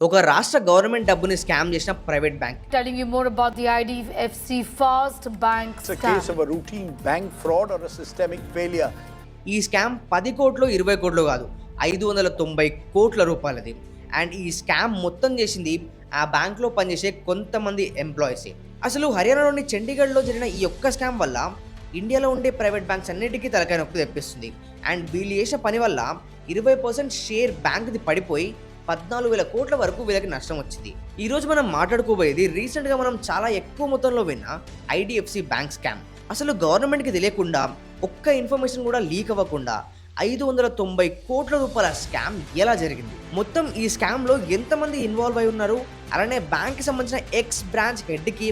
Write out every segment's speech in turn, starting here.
ఒక రాష్ట్ర గవర్నమెంట్ డబ్బుని స్కామ్ చేసిన private bank. Telling you more about the IDFC Fast Bank It's a scam. case of a routine bank fraud or a systemic failure. ఈ scam 10 కోట్లు 20 కోట్లు కాదు, 590 కోట్ల రూపాయలది. అండ్ ఈ స్కామ్ మొత్తం చేసింది ఆ బ్యాంక్లో పనిచేసే కొంతమంది ఎంప్లాయీసే. అసలు హర్యానాలోని చండీగఢ్లో జరిగిన ఈ ఒక్క స్కామ్ వల్ల ఇండియాలో ఉండే ప్రైవేట్ బ్యాంక్స్ అన్నిటికీ తలకాయ నొప్పి తెప్పిస్తుంది. అండ్ వీళ్ళు చేసిన పని వల్ల 20% షేర్ బ్యాంక్ది పడిపోయి 14,000 కోట్ల వరకు వీళ్ళకి నష్టం వచ్చింది. ఈరోజు మనం మాట్లాడుకోబోయేది రీసెంట్గా మనం చాలా ఎక్కువ మొత్తంలో విన్న ఐడిఎఫ్సి బ్యాంక్ స్కామ్. అసలు గవర్నమెంట్కి తెలియకుండా ఒక్క ఇన్ఫర్మేషన్ కూడా లీక్ అవ్వకుండా 590 కోట్ల రూపాయల స్కామ్ ఎలా జరిగింది, మొత్తం ఈ స్కామ్లో ఎంతమంది ఇన్వాల్వ్ అయి ఉన్నారు, అలానే బ్యాంక్కి సంబంధించిన ఎక్స్ బ్రాంచ్ హెడ్కి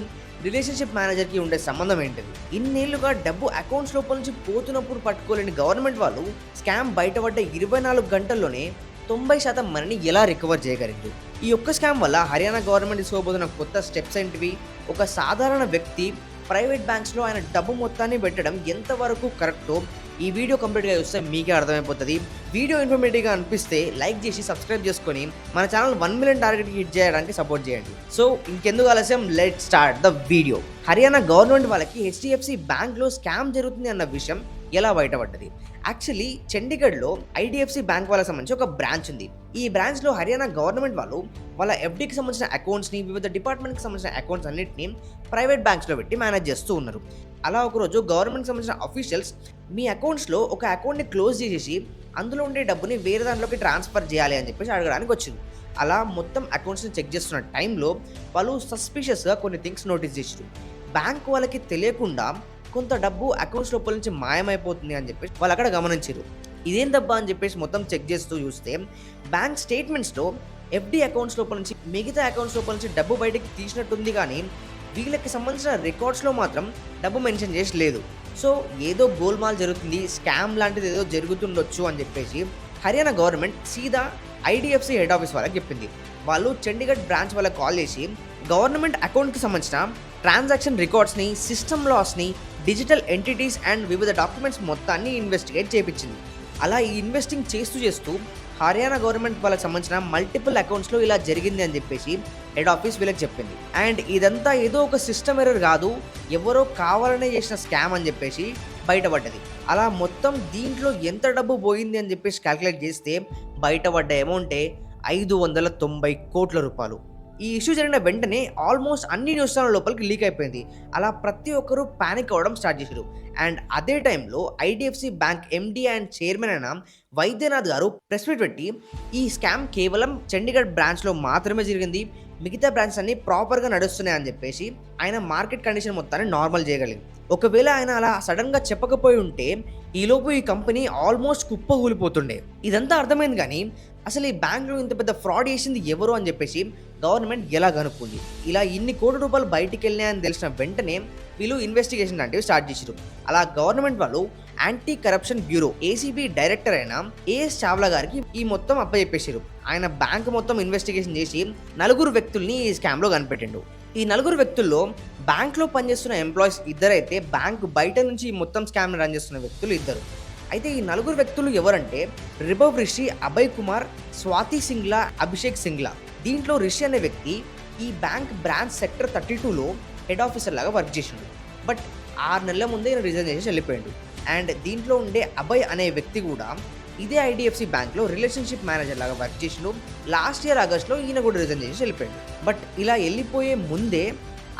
రిలేషన్షిప్ మేనేజర్కి ఉండే సంబంధం ఏంటిది, ఇన్నేళ్లుగా డబ్బు అకౌంట్స్ లోపల నుంచి పోతున్నప్పుడు పట్టుకోలేని గవర్నమెంట్ వాళ్ళు స్కామ్ బయటపడ్డ 24 గంటల్లోనే 90% మనీని ఎలా రికవర్ చేయగలిగింది. ఈ ఒక్క స్కామ్ వల్ల హర్యానా గవర్నమెంట్ తీసుకోబోతున్న కొత్త స్టెప్స్ ఏంటివి, ఒక సాధారణ వ్యక్తి ప్రైవేట్ బ్యాంక్స్లో ఆయన డబ్బు మొత్తాన్ని పెట్టడం ఎంతవరకు కరెక్టో ఈ వీడియో కంప్లీట్గా చూస్తే మీకే అర్థమైపోతుంది. వీడియో ఇన్ఫర్మేటివ్గా అనిపిస్తే లైక్ చేసి సబ్స్క్రైబ్ చేసుకొని మన ఛానల్ 1 మిలియన్ టార్గెట్ హిట్ చేయడానికి సపోర్ట్ చేయండి. సో ఇంకెందుకు ఆలస్యం, let start the video. Haryana government వాళ్ళకి హెచ్డిఎఫ్సి బ్యాంక్లో స్కామ్ జరుగుతుంది అన్న విషయం ఎలా బయటపడ్డది? యాక్చువల్లీ చండీగఢ్లో ఐడిఎఫ్సి బ్యాంక్ వాళ్ళకి సంబంధించి ఒక బ్రాంచ్ ఉంది. ఈ బ్రాంచ్లో హర్యానా గవర్నమెంట్ వాళ్ళు వాళ్ళ ఎఫ్డీకి సంబంధించిన అకౌంట్స్ని, వివిధ డిపార్ట్మెంట్కి సంబంధించిన అకౌంట్స్ అన్నింటినీ ప్రైవేట్ బ్యాంక్స్లో పెట్టి మేనేజ్ చేస్తూ ఉన్నారు. అలా ఒకరోజు గవర్నమెంట్కి సంబంధించిన అఫీషియల్స్ మీ అకౌంట్స్లో ఒక అకౌంట్ని క్లోజ్ చేసేసి అందులో ఉండే డబ్బుని వేరే దాంట్లోకి ట్రాన్స్ఫర్ చేయాలి అని చెప్పేసి అడగడానికి వచ్చింది. అలా మొత్తం అకౌంట్స్ని చెక్ చేస్తున్న టైంలో వాళ్ళు సస్పిషియస్గా కొన్ని థింగ్స్ నోటీస్ చేసారు. బ్యాంక్ వాళ్ళకి తెలియకుండా కొంత డబ్బు అకౌంట్స్ లోపల నుంచి మాయమైపోతుంది అని చెప్పేసి వాళ్ళు అక్కడ గమనించారు. ఇదేం డబ్బా అని చెప్పేసి మొత్తం చెక్ చేస్తూ చూస్తే బ్యాంక్ స్టేట్మెంట్స్లో ఎఫ్డి అకౌంట్స్ లోపల నుంచి మిగతా అకౌంట్స్ లోపల నుంచి డబ్బు బయటకి తీసినట్టుంది, కానీ వీళ్ళకి సంబంధించిన రికార్డ్స్లో మాత్రం డబ్బు మెన్షన్ చేసి లేదు. సో ఏదో గోల్మాల్ జరుగుతుంది, స్కామ్ లాంటిది ఏదో జరుగుతుండొచ్చు అని చెప్పేసి హర్యానా గవర్నమెంట్ సీదా ఐడిఎఫ్సి హెడ్ ఆఫీస్ వాళ్ళకి చెప్పింది. వాళ్ళు చండీగఢ్ బ్రాంచ్ వాళ్ళకి కాల్ చేసి గవర్నమెంట్ అకౌంట్కి సంబంధించిన ట్రాన్సాక్షన్ రికార్డ్స్ని, సిస్టమ్ లాస్ని, డిజిటల్ ఎంటిటీస్ అండ్ వివిధ డాక్యుమెంట్స్ మొత్తాన్ని ఇన్వెస్టిగేట్ చేయించింది. అలా ఈ ఇన్వెస్టింగ్ చేస్తూ హర్యానా గవర్నమెంట్ వాళ్ళకి సంబంధించిన మల్టిపుల్ అకౌంట్స్లో ఇలా జరిగింది అని చెప్పేసి హెడ్ ఆఫీస్ వీళ్ళకి చెప్పింది. అండ్ ఇదంతా ఏదో ఒక సిస్టమ్ ఎర్రర్ కాదు, ఎవరో కావాలనే చేసిన స్కామ్ అని చెప్పేసి బయటపడ్డది. అలా మొత్తం దీంట్లో ఎంత డబ్బు పోయింది అని చెప్పేసి క్యాల్కులేట్ చేస్తే బయటపడ్డ అమౌంటే 590 కోట్ల రూపాయలు. ఈ ఇష్యూ జరిగిన వెంటనే ఆల్మోస్ట్ అన్ని న్యూస్ ఛానల్ లోపలికి లీక్ అయిపోయింది. అలా ప్రతి ఒక్కరూ ప్యానిక్ అవ్వడం స్టార్ట్ చేశారు. అండ్ అదే టైంలో IDFC bank MD and chairman అయిన వైద్యనాథ్ గారు ప్రెస్ మీట్ పెట్టి ఈ స్కామ్ కేవలం చండీగఢ్ బ్రాంచ్లో మాత్రమే జరిగింది, మిగతా బ్రాంచ్ అన్ని ప్రాపర్గా నడుస్తున్నాయి అని చెప్పేసి ఆయన మార్కెట్ కండిషన్ మొత్తాన్ని నార్మల్ చేయగలిగింది. ఒకవేళ ఆయన అలా సడన్గా చెప్పకపోయి ఉంటే ఈలోపు ఈ కంపెనీ ఆల్మోస్ట్ కుప్పకూలిపోతుండే. ఇదంతా అర్థమైంది, కానీ అసలు ఈ బ్యాంక్లో ఇంత పెద్ద ఫ్రాడ్ చేసింది ఎవరు అని చెప్పేసి గవర్నమెంట్ ఎలా కనుక్కుంది. ఇలా ఇన్ని కోట్ల రూపాయలు బయటికి వెళ్ళినాయని తెలిసిన వెంటనే వీళ్ళు ఇన్వెస్టిగేషన్ లాంటివి స్టార్ట్ చేశారు. అలా గవర్నమెంట్ వాళ్ళు anti corruption bureau ACB director అయిన ఏఎస్ చావ్లా గారికి ఈ మొత్తం అప్పచెప్పేశారు. ఆయన బ్యాంక్ మొత్తం ఇన్వెస్టిగేషన్ చేసి 4 వ్యక్తుల్ని ఈ స్కామ్లో కనిపెట్టిండు. ఈ 4 వ్యక్తుల్లో బ్యాంక్లో పనిచేస్తున్న ఎంప్లాయీస్ 2 అయితే బ్యాంక్ బయట నుంచి ఈ మొత్తం స్కామ్ని రన్ చేస్తున్న వ్యక్తులు 2. అయితే ఈ 4 వ్యక్తులు ఎవరంటే రిబవ్ రిషి, అభయ్ కుమార్, స్వాతి సింగ్లా, అభిషేక్ సింగ్లా. దీంట్లో రిషి అనే వ్యక్తి ఈ బ్యాంక్ బ్రాంచ్ సెక్టర్ 32లో హెడ్ ఆఫీసర్ లాగా వర్క్ చేసిండు. బట్ 6 నెలల ముందే ఈయన రిజైన్ చేసి వెళ్ళిపోయాడు. అండ్ దీంట్లో ఉండే అభయ్ అనే వ్యక్తి కూడా ఇదే ఐడిఎఫ్సి బ్యాంక్లో రిలేషన్షిప్ మేనేజర్ లాగా వర్క్ చేసిండు. లాస్ట్ ఇయర్ ఆగస్ట్లో ఈయన కూడా రిజైన్ చేసి వెళ్ళిపోయాడు. బట్ ఇలా వెళ్ళిపోయే ముందే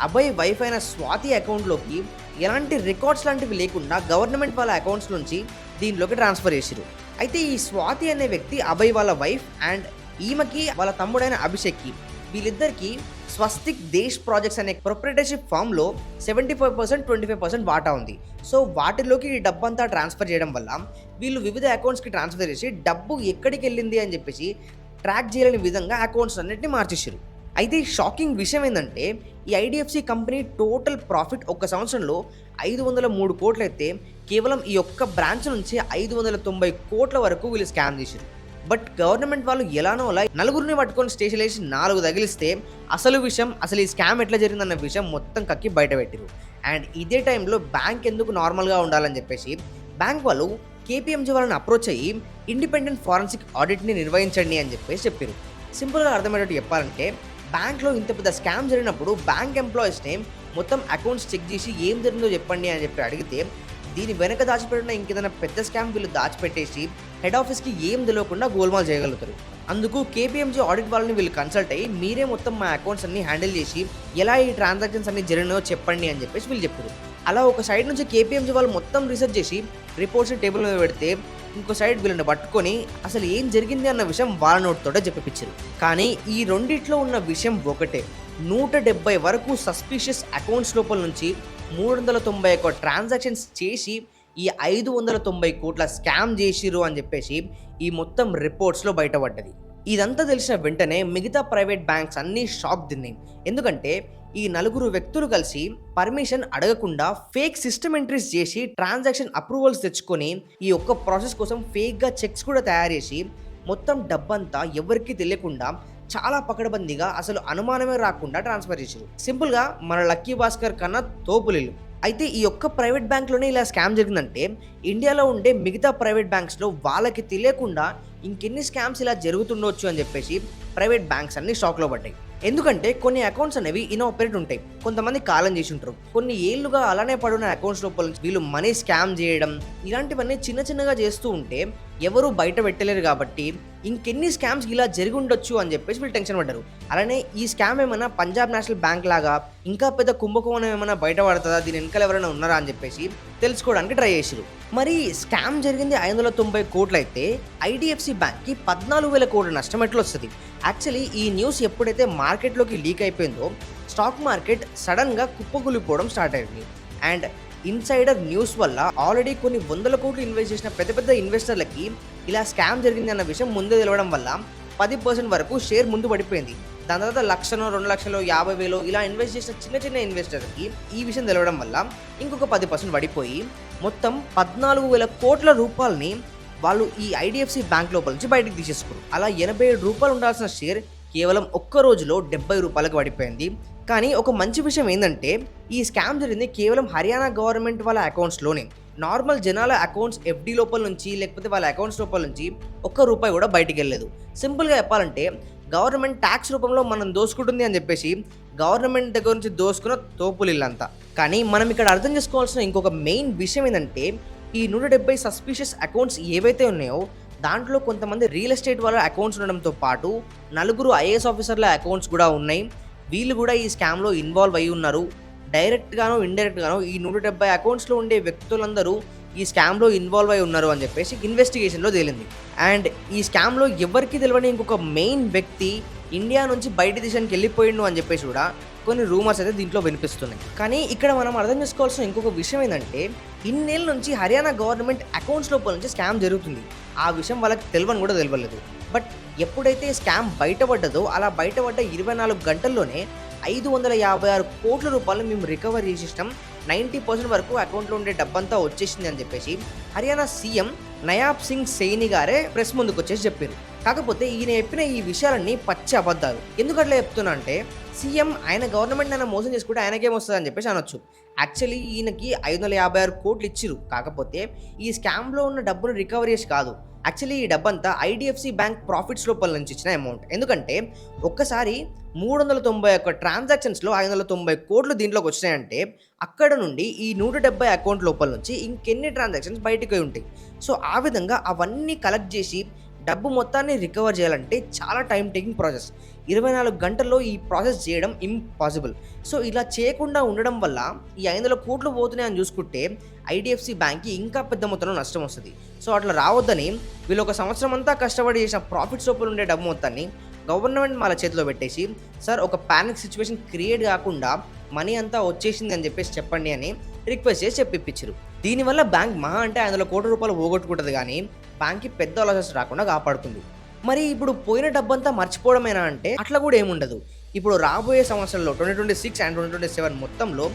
అభయ్ వైఫ్ అయిన స్వాతి అకౌంట్లోకి ఎలాంటి రికార్డ్స్ లాంటివి లేకుండా గవర్నమెంట్ వాళ్ళ అకౌంట్స్ నుంచి దీనిలోకి ట్రాన్స్ఫర్ చేసిరు. అయితే ఈ స్వాతి అనే వ్యక్తి అభయ్ వాళ్ళ వైఫ్ అండ్ ఈమెకి వాళ్ళ తమ్ముడైన అభిషేక్కి, వీళ్ళిద్దరికి స్వస్తిక్ దేశ్ ప్రాజెక్ట్స్ అనే ప్రొప్రైటర్షిప్ ఫామ్లో 75%, 25% వాటా ఉంది. సో వాటిలోకి ఈ డబ్బంతా ట్రాన్స్ఫర్ చేయడం వల్ల వీళ్ళు వివిధ అకౌంట్స్కి ట్రాన్స్ఫర్ చేసి డబ్బు ఎక్కడికి వెళ్ళింది అని చెప్పేసి ట్రాక్ చేయలేని విధంగా అకౌంట్స్ అన్నింటినీ మార్చేసారు. అయితే ఈ షాకింగ్ విషయం ఏంటంటే ఈ ఐడిఎఫ్సి కంపెనీ టోటల్ ప్రాఫిట్ ఒక్క సంవత్సరంలో 503 కోట్లు అయితే కేవలం ఈ ఒక్క బ్రాంచ్ నుంచి 590 కోట్ల వరకు వీళ్ళు స్కామ్ చేశారు. బట్ గవర్నమెంట్ వాళ్ళు ఎలానో అలా 4 పట్టుకొని స్టేషన్ వేసి 4 తగిలిస్తే అసలు ఈ స్కామ్ ఎట్లా జరిగిందన్న విషయం మొత్తం కక్కి బయట పెట్టారు. అండ్ ఇదే టైంలో బ్యాంక్ ఎందుకు నార్మల్గా ఉండాలని చెప్పేసి బ్యాంక్ వాళ్ళు కేపీఎంజీ వాళ్ళని అప్రోచ్ అయ్యి ఇండిపెండెంట్ ఫారెన్సిక్ ఆడిట్ని నిర్వహించండి అని చెప్పేసి చెప్పారు. సింపుల్గా అర్థమయ్యేటట్టు చెప్పాలంటే బ్యాంక్లో ఇంత పెద్ద స్కామ్ జరిగినప్పుడు బ్యాంక్ ఎంప్లాయీస్ని మొత్తం అకౌంట్స్ చెక్ చేసి ఏం జరిగిందో చెప్పండి అని చెప్పి అడిగితే దీని వెనక దాచిపెట్టిన ఇంకేదైనా పెద్ద స్కామ్ వీళ్ళు దాచిపెట్టేసి హెడ్ ఆఫీస్కి ఏం తెలియకుండా గోల్మాల్ చేయగలుగుతారు. అందుకు కేపీఎంజీ ఆడిట్ వాళ్ళని వీళ్ళు కన్సల్ట్ అయ్యి మీరే మొత్తం మా అకౌంట్స్ అన్ని హ్యాండిల్ చేసి ఎలా ఈ ట్రాన్సాక్షన్స్ అన్ని జరిగినాయో చెప్పండి అని చెప్పేసి వీళ్ళు చెప్పారు. అలా ఒక సైడ్ నుంచి కేపీఎంజీ వాళ్ళు మొత్తం రీసెర్చ్ చేసి రిపోర్ట్స్ టేబుల్ మీద పెడితే ఇంకో సైడ్ వీళ్ళని పట్టుకొని అసలు ఏం జరిగింది అన్న విషయం వాళ్ళ నోటితోటే చెప్పిపించారు. కానీ ఈ రెండిట్లో ఉన్న విషయం ఒకటే, 170 వరకు సస్పిషియస్ అకౌంట్స్ లోపల నుంచి 391 ట్రాన్సాక్షన్స్ చేసి ఈ 590 కోట్ల స్కామ్ చేసిరు అని చెప్పేసి ఈ మొత్తం రిపోర్ట్స్లో బయటపడ్డది. ఇదంతా తెలిసిన వెంటనే మిగతా ప్రైవేట్ బ్యాంక్స్ అన్నీ షాక్ తిన్నాయి. ఎందుకంటే ఈ 4 వ్యక్తులు కలిసి పర్మిషన్ అడగకుండా ఫేక్ సిస్టమ్ ఎంట్రీస్ చేసి ట్రాన్సాక్షన్ అప్రూవల్స్ తెచ్చుకొని ఈ ఒక్క ప్రాసెస్ కోసం ఫేక్గా చెక్స్ కూడా తయారు చేసి మొత్తం డబ్బంతా ఎవరికీ తెలియకుండా చాలా పకడ్బందీగా అసలు అనుమానమే రాకుండా ట్రాన్స్ఫర్ చేశారు. సింపుల్గా మన లక్కీ భాస్కర్ కన్నా తోపులీలు. అయితే ఈ ఒక్క ప్రైవేట్ బ్యాంక్లోనే ఇలా స్కామ్ జరిగిందంటే ఇండియాలో ఉండే మిగతా ప్రైవేట్ బ్యాంక్స్లో వాళ్ళకి తెలియకుండా ఇంకెన్ని స్కామ్స్ ఇలా జరుగుతుండొచ్చు అని చెప్పేసి ప్రైవేట్ బ్యాంక్స్ అన్ని షాక్లో పడ్డాయి. ఎందుకంటే కొన్ని అకౌంట్స్ అనేవి ఇన్ఆపరేట్ ఉంటాయి, కొంతమంది కాలం చేసి ఉంటారు, కొన్ని ఏళ్ళుగా అలానే పడున్న అకౌంట్స్ లోపల నుంచి వీళ్ళు మనీ స్కామ్ చేయడం ఇలాంటివన్నీ చిన్న చిన్నగా చేస్తూ ఉంటే ఎవరు బయట పెట్టలేరు. కాబట్టి ఇంకెన్ని స్కామ్స్ ఇలా జరిగి ఉండొచ్చు అని చెప్పేసి వీళ్ళు టెన్షన్ పడ్డారు. అలానే ఈ స్కామ్ ఏమైనా పంజాబ్ నేషనల్ బ్యాంక్ లాగా ఇంకా పెద్ద కుంభకోణం ఏమైనా బయట పడుతుందా, దీని వెనకాల ఎవరైనా ఉన్నారా అని చెప్పేసి తెలుసుకోవడానికి ట్రై చేశారు. మరి స్కామ్ జరిగింది 590 కోట్లు అయితే ఐడిఎఫ్సి బ్యాంక్కి 14,000 కోట్ల నష్టం ఎట్లా వస్తుంది? యాక్చువల్లీ ఈ న్యూస్ ఎప్పుడైతే మార్కెట్లోకి లీక్ అయిపోయిందో స్టాక్ మార్కెట్ సడన్గా కుప్పకూలిపోవడం స్టార్ట్ అయింది. అండ్ ఇన్సైడర్ న్యూస్ వల్ల ఆల్రెడీ కొన్ని 100 కోట్లు ఇన్వెస్ట్ చేసిన పెద్ద పెద్ద ఇన్వెస్టర్లకి ఇలా స్కామ్ జరిగింది అన్న విషయం ముందే తెలవడం వల్ల 10% వరకు షేర్ ముందు పడిపోయింది. దాని తర్వాత 1,00,000, 2,00,000, 50,000 ఇలా ఇన్వెస్ట్ చేసిన చిన్న చిన్న ఇన్వెస్టర్కి ఈ విషయం తెలవడం వల్ల ఇంకొక 10% పడిపోయి మొత్తం 14,000 కోట్ల రూపాయలని వాళ్ళు ఈ ఐడిఎఫ్సి బ్యాంక్ లోపల నుంచి బయటకు తీసేసుకున్నారు. అలా 87 రూపాయలు ఉండాల్సిన షేర్ కేవలం ఒక్క రోజులో 70 రూపాయలకు పడిపోయింది. కానీ ఒక మంచి విషయం ఏంటంటే ఈ స్కామ్ జరిగింది కేవలం హర్యానా గవర్నమెంట్ వాళ్ళ అకౌంట్స్లోనే. నార్మల్ జనాల అకౌంట్స్ ఎఫ్డి లోపల నుంచి లేకపోతే వాళ్ళ అకౌంట్స్ లోపల నుంచి ₹1 కూడా బయటికి వెళ్ళలేదు. సింపుల్గా చెప్పాలంటే గవర్నమెంట్ ట్యాక్స్ రూపంలో మనం దోసుకుంటుంది అని చెప్పేసి గవర్నమెంట్ దగ్గర నుంచి దోసుకున్న తోపులిల్లంతా. కానీ మనం ఇక్కడ అర్థం చేసుకోవాల్సిన ఇంకొక మెయిన్ విషయం ఏంటంటే ఈ 170 సస్పిషియస్ అకౌంట్స్ ఏవైతే ఉన్నాయో దాంట్లో కొంతమంది రియల్ ఎస్టేట్ వాళ్ళ అకౌంట్స్ ఉండడంతో పాటు 4 ఐఏఎస్ ఆఫీసర్ల అకౌంట్స్ కూడా ఉన్నాయి. వీళ్ళు కూడా ఈ స్కామ్లో ఇన్వాల్వ్ అయి ఉన్నారు. డైరెక్ట్గానో ఇండైరెక్ట్గానో ఈ 170 అకౌంట్స్లో ఉండే వ్యక్తులందరూ ఈ స్కామ్లో ఇన్వాల్వ్ అయి ఉన్నారు అని చెప్పేసి ఇన్వెస్టిగేషన్లో తేలింది. అండ్ ఈ స్కామ్లో ఎవరికి తెలియని ఇంకొక మెయిన్ వ్యక్తి ఇండియా నుంచి బయట దేశానికి వెళ్ళిపోయిండు అని చెప్పేసి కూడా కొన్ని రూమర్స్ అయితే దీంట్లో వినిపిస్తున్నాయి. కానీ ఇక్కడ మనం అర్థం చేసుకోవాల్సిన ఇంకొక విషయం ఏంటంటే ఇన్నేళ్ళ నుంచి హర్యానా గవర్నమెంట్ అకౌంట్స్ లోపల నుంచి స్కామ్ జరుగుతుంది. ఆ విషయం వాళ్ళకి తెలియని కూడా తెలియలేదు. బట్ ఎప్పుడైతే స్కామ్ బయటపడ్డదో అలా బయటపడ్డ 24 గంటల్లోనే 556 కోట్ల రూపాయలు మేము రికవర్ చేసేసినాం, 90% వరకు అకౌంట్లో ఉండే డబ్బంతా వచ్చేసింది అని చెప్పేసి హర్యానా సీఎం నయాబ్ సింగ్ సైని గారే ప్రెస్ ముందుకు వచ్చేసి చెప్పారు. కాకపోతే ఈయన చెప్పిన ఈ విషయాలన్నీ పచ్చి అబద్ధాలు. ఎందుకు అట్లా చెప్తున్నా అంటే సీఎం ఆయన గవర్నమెంట్ అయినా మోసం చేసుకుంటే ఆయనకేమొస్తుంది అని చెప్పేసి అనొచ్చు. యాక్చువల్లీ ఈయనకి 556 కోట్లు ఇచ్చిరు, కాకపోతే ఈ స్కామ్లో ఉన్న డబ్బును రికవరీ చేసి కాదు. యాక్చువల్లీ ఈ డబ్బంతా ఐడిఎఫ్సి బ్యాంక్ ప్రాఫిట్స్ లోపల నుంచి ఇచ్చిన అమౌంట్. ఎందుకంటే ఒక్కసారి 391 ట్రాన్సాక్షన్స్లో 590 కోట్లు దీంట్లోకి వచ్చినాయంటే అక్కడ నుండి ఈ 170 అకౌంట్ లోపల నుంచి ఇంకెన్ని ట్రాన్సాక్షన్స్ బయటకు ఉంటాయి. సో ఆ విధంగా అవన్నీ కలెక్ట్ చేసి డబ్బు మొత్తాన్ని రికవర్ చేయాలంటే చాలా టైం టేకింగ్ ప్రాసెస్. 24 గంటల్లో ఈ ప్రాసెస్ చేయడం ఇంపాసిబుల్. సో ఇలా చేయకుండా ఉండడం వల్ల ఈ 500 కోట్లు పోతున్నాయని చూసుకుంటే ఐడిఎఫ్సి బ్యాంక్కి ఇంకా పెద్ద మొత్తంలో నష్టం వస్తుంది. సో అట్లా రావద్దని వీళ్ళు ఒక సంవత్సరం అంతా కష్టపడి చేసిన ప్రాఫిట్స్ లోపల ఉండే డబ్బు మొత్తాన్ని గవర్నమెంట్ వాళ్ళ చేతిలో పెట్టేసి సార్ ఒక ప్యానిక్ సిచ్యువేషన్ క్రియేట్ కాకుండా మనీ అంతా వచ్చేసింది అని చెప్పేసి చెప్పండి అని రిక్వెస్ట్ చేసి చెప్పిప్పించారు. దీనివల్ల బ్యాంక్ మహా అంటే 500 కోట్ల రూపాయలు పోగొట్టుకుంటుంది, కానీ బ్యాంక్కి పెద్ద లాసెస్ రాకుండా కాపాడుతుంది. మరి ఇప్పుడు పోయిన డబ్బంతా మర్చిపోవడమేనా అంటే అట్లా కూడా ఏముండదు. ఇప్పుడు రాబోయే సంవత్సరంలో 2026 అండ్ 2027 మొత్తంలో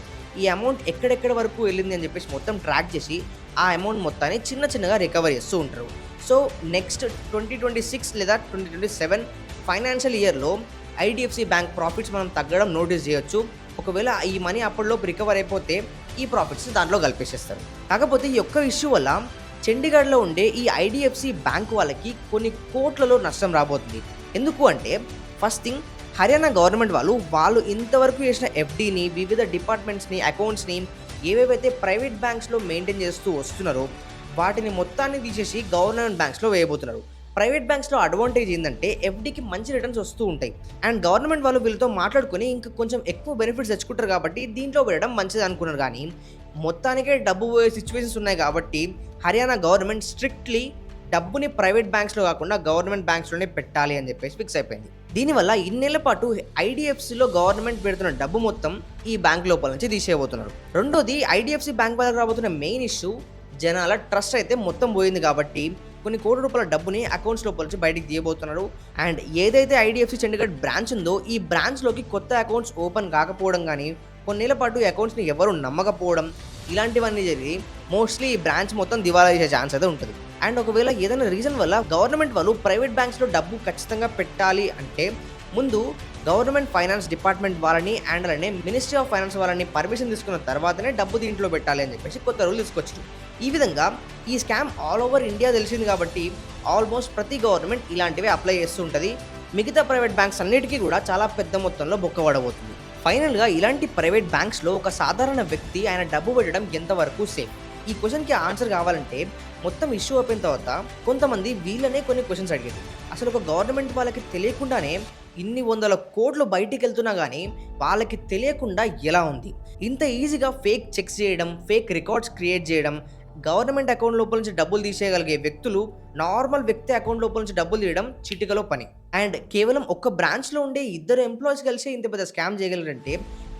ఈ అమౌంట్ ఎక్కడెక్కడ వరకు వెళ్ళింది అని చెప్పేసి మొత్తం ట్రాక్ చేసి ఆ అమౌంట్ మొత్తాన్ని చిన్న చిన్నగా రికవర్ చేస్తూ ఉంటారు. సో నెక్స్ట్ 2026 లేదా 2027 ఫైనాన్షియల్ ఇయర్లో ఐడిఎఫ్సి బ్యాంక్ ప్రాఫిట్స్ మనం తగ్గడం నోటీస్ చేయొచ్చు. ఒకవేళ ఈ మనీ అప్పటిలోపు రికవర్ అయిపోతే ఈ ప్రాఫిట్స్ దాంట్లో కలిపేసేస్తారు. కాకపోతే ఈ ఒక్క ఇష్యూ వల్ల చండీగఢ్లో ఉండే ఈ ఐడిఎఫ్సి బ్యాంక్ వాళ్ళకి కొన్ని కోట్లలో నష్టం రాబోతుంది. ఎందుకు అంటే ఫస్ట్ థింగ్ హర్యానా గవర్నమెంట్ వాళ్ళు ఇంతవరకు చేసిన ఎఫ్డీని, వివిధ డిపార్ట్మెంట్స్ని, అకౌంట్స్ని ఏవేవైతే ప్రైవేట్ బ్యాంక్స్లో మెయింటైన్ చేస్తూ వస్తున్నారో వాటిని మొత్తాన్ని తీసేసి గవర్నమెంట్ బ్యాంక్స్లో వేయబోతున్నారు. ప్రైవేట్ బ్యాంక్స్లో అడ్వాంటేజ్ ఏంటంటే ఎఫ్డీకి మంచి రిటర్న్స్ వస్తూ ఉంటాయి అండ్ గవర్నమెంట్ వాళ్ళు వీళ్ళతో మాట్లాడుకుని ఇంకా కొంచెం ఎక్కువ బెనిఫిట్స్ తెచ్చుకుంటారు కాబట్టి దీంట్లో పెట్టడం మంచిది అనుకున్నారు. కానీ మొత్తానికే డబ్బు పోయే సిచ్యువేషన్స్ ఉన్నాయి కాబట్టి హర్యానా గవర్నమెంట్ స్ట్రిక్ట్లీ డబ్బుని ప్రైవేట్ బ్యాంక్స్లో కాకుండా గవర్నమెంట్ బ్యాంక్స్లోనే పెట్టాలి అని చెప్పేసి ఫిక్స్ అయిపోయింది. దీనివల్ల ఇన్నేళ్ల పాటు ఐడిఎఫ్సిలో గవర్నమెంట్ పెడుతున్న డబ్బు మొత్తం ఈ బ్యాంక్ లోపల నుంచి తీసేయబోతున్నారు. రెండోది ఐడిఎఫ్సి బ్యాంక్ వాళ్ళకి రాబోతున్న మెయిన్ ఇష్యూ జనాల ట్రస్ట్ అయితే మొత్తం పోయింది కాబట్టి కొన్ని కోట్ల రూపాయల డబ్బుని అకౌంట్స్ లోపల నుంచి బయటికి తీయబోతున్నారు. అండ్ ఏదైతే ఐడిఎఫ్సి చండీగఢ్ బ్రాంచ్ ఉందో ఈ బ్రాంచ్లోకి కొత్త అకౌంట్స్ ఓపెన్ కాకపోవడం కానీ కొన్నేళ్ల పాటు ఈ అకౌంట్స్ని ఎవరు నమ్మకపోవడం ఇలాంటివన్నీ జరిగి మోస్ట్లీ ఈ బ్రాంచ్ మొత్తం దివాలా చేసే ఛాన్స్ అయితే ఉంటుంది. అండ్ ఒకవేళ ఏదైనా రీజన్ వల్ల గవర్నమెంట్ వాళ్ళు ప్రైవేట్ బ్యాంక్స్లో డబ్బు ఖచ్చితంగా పెట్టాలి అంటే ముందు గవర్నమెంట్ ఫైనాన్స్ డిపార్ట్మెంట్ వాళ్ళని అండ్ అలానే మినిస్ట్రీ ఆఫ్ ఫైనాన్స్ వాళ్ళని పర్మిషన్ తీసుకున్న తర్వాతనే డబ్బు దీంట్లో పెట్టాలి అని చెప్పేసి కొత్త రూల్ తీసుకొచ్చారు. ఈ విధంగా ఈ స్కామ్ ఆల్ ఓవర్ ఇండియా తెలిసింది కాబట్టి ఆల్మోస్ట్ ప్రతి గవర్నమెంట్ ఇలాంటివి అప్లై చేస్తూ ఉంటుంది. మిగతా ప్రైవేట్ బ్యాంక్స్ అన్నిటికీ కూడా చాలా పెద్ద మొత్తంలో బొక్కబడబోతుంది. ఫైనల్గా ఇలాంటి ప్రైవేట్ బ్యాంక్స్లో ఒక సాధారణ వ్యక్తి ఆయన డబ్బు పెట్టడం ఎంతవరకు సేఫ్? ఈ క్వశ్చన్కి ఆన్సర్ కావాలంటే మొత్తం ఇష్యూ అయిపోయిన తర్వాత కొంతమంది వీళ్ళనే కొన్ని క్వశ్చన్స్ అడిగారు. అసలు ఒక గవర్నమెంట్ వాళ్ళకి తెలియకుండానే ఇన్ని వందల కోట్లు బయటికి వెళ్తున్నా కానీ వాళ్ళకి తెలియకుండా ఎలా ఉంది? ఇంత ఈజీగా ఫేక్ చెక్స్ చేయడం, ఫేక్ రికార్డ్స్ క్రియేట్ చేయడం, గవర్నమెంట్ అకౌంట్ లోపల నుంచి డబ్బులు తీసేయగలిగే వ్యక్తులు నార్మల్ వ్యక్తి అకౌంట్ లోపల నుంచి డబ్బులు తీయడం చిటికలో పని. అండ్ కేవలం ఒక్క బ్రాంచ్లో ఉండే 2 ఎంప్లాయీస్ కలిసి ఇంత పెద్ద స్కామ్ చేయగలరంటే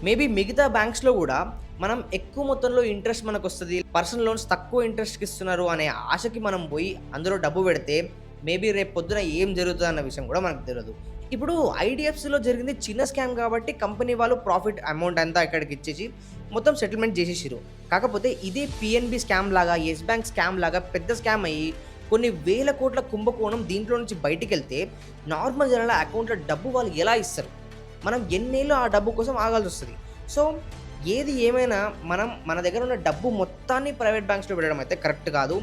మేబీ మిగతా బ్యాంక్స్లో కూడా మనం ఎక్కువ మొత్తంలో ఇంట్రెస్ట్ మనకు వస్తుంది, పర్సనల్ లోన్స్ తక్కువ ఇంట్రెస్ట్కి ఇస్తున్నారు అనే ఆశకి మనం పోయి అందులో డబ్బు పెడితే మేబీ రేపు పొద్దున ఏం జరుగుతుంది అన్న విషయం కూడా మనకు తెలియదు. ఇప్పుడు ఐడిఎఫ్సిలో జరిగింది చిన్న స్కామ్ కాబట్టి కంపెనీ వాళ్ళు ప్రాఫిట్ అమౌంట్ అంతా ఇక్కడికి ఇచ్చేసి మొత్తం సెటిల్మెంట్ చేసేసారు. కాకపోతే ఇదే పిఎన్బి స్కామ్ లాగా, ఎస్ బ్యాంక్ స్కామ్ లాగా పెద్ద స్కామ్ అయ్యి కొన్ని వేల కోట్ల కుంభకోణం దీంట్లో నుంచి బయటికి వెళ్తే నార్మల్ జనాల అకౌంట్లో డబ్బు వాళ్ళు ఎలా ఇస్తారు? మనం ఎన్నేళ్ళు ఆ డబ్బు కోసం ఆగాల్సి వస్తుంది. సో ఏది ఏమైనా మనం మన దగ్గర ఉన్న డబ్బు మొత్తాన్ని ప్రైవేట్ బ్యాంక్స్లో పెట్టడం అయితే కరెక్ట్ కాదు.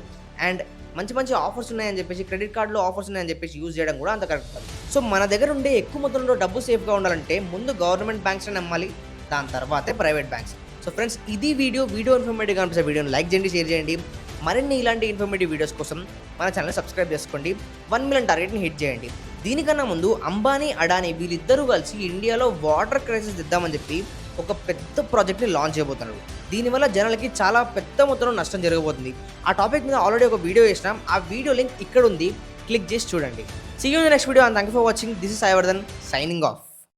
అండ్ మంచి మంచి ఆఫర్స్ ఉన్నాయని చెప్పేసి, క్రెడిట్ కార్డులో ఆఫర్స్ ఉన్నాయని చెప్పేసి యూజ్ చేయడం కూడా అంత కరెక్ట్ కాదు. సో మన దగ్గర ఉండే ఎక్కువ మొత్తంలో డబ్బు సేఫ్గా ఉండాలంటే ముందు గవర్నమెంట్ బ్యాంక్స్ని నమ్మాలి, దాని తర్వాతే ప్రైవేట్ బ్యాంక్స్. సో ఫ్రెండ్స్, ఇది వీడియో ఇన్ఫర్మేటివ్గా అనిపిస్తే వీడియోని లైక్ చేయండి, షేర్ చేయండి. మరిన్ని ఇలాంటి ఇన్ఫర్మేటివ్ వీడియోస్ కోసం మన ఛానల్ని సబ్స్క్రైబ్ చేసుకోండి. 1 మిలియన్ టార్గెట్ని హిట్ చేయండి. దీనికన్నా ముందు అంబానీ, అడానీ వీళ్ళిద్దరూ కలిసి ఇండియాలో వాటర్ క్రైసిస్ తెద్దామని చెప్పి ఒక పెద్ద ప్రాజెక్ట్ని లాంచ్ చేయబోతున్నారు. దీనివల్ల జనాలకి చాలా పెద్ద మొత్తంలో నష్టం జరగబోతుంది. ఆ టాపిక్ మీద ఆల్రెడీ ఒక వీడియో చేసినాం, ఆ వీడియో లింక్ ఇక్కడ ఉంది, క్లిక్ చేసి చూడండి. See you in the next video and thank you for watching. This is Sai Vardhan signing of.